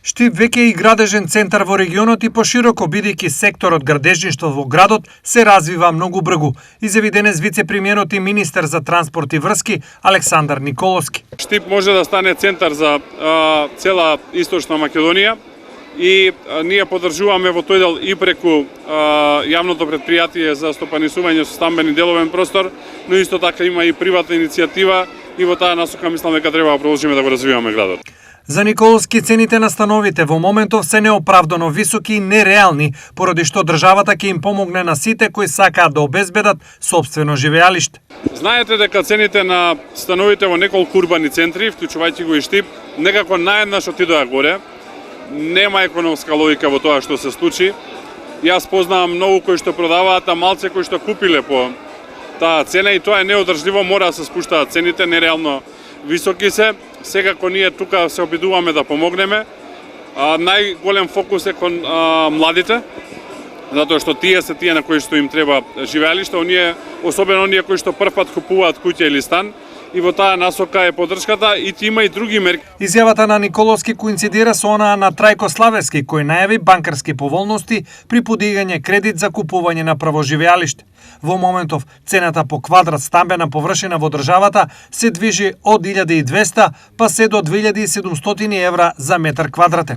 Штип веќе е и градежен центар во регионот и пошироко, бидејќи секторот градежништво во градот се развива многу брзо, изјави денес вице-премиерот и министер за транспорт и врски Александар Николовски. Штип може да стане центар за цела Источна Македонија и ние поддржуваме во тој дел и преку јавното претпријатие за стопанисување со стамбен и деловен простор, но исто така има и приватна иницијатива и во таа насока мислам дека треба да продолжиме да го развиваме градот. За Николовски цените на становите во моментов се неоправдано високи и нереални, поради што државата ќе им помогне на сите кои сакаат да обезбедат собствено живеалиште. Знаете дека цените на становите во неколку урбани центри, вклучувајќи го и Штип, некако наеднаш отидоа горе. Нема економска логика во тоа што се случи. Јас познавам многу кои што продаваат, а малце кои што купиле по таа цена и тоа е неодржливо, мора да се спуштаат цените, нереално високи се. Секако ние тука се обидуваме да помогнеме. Најголем фокус е кон младите, затоа што тие се тие на кои што им треба живеалиште, особено оние кои што првпат купуваат куќа или стан. И во таа насока е поддршката и има и други мерки. Изјавата на Николовски коинцидира со онаа на Трајко Славевски, кој најави банкарски поволности при подигање кредит за купување на прво живеалиште. Во моментов цената по квадрат стамбена површина во државата се движи од 1200 па се до 2700 евра за метар квадратен.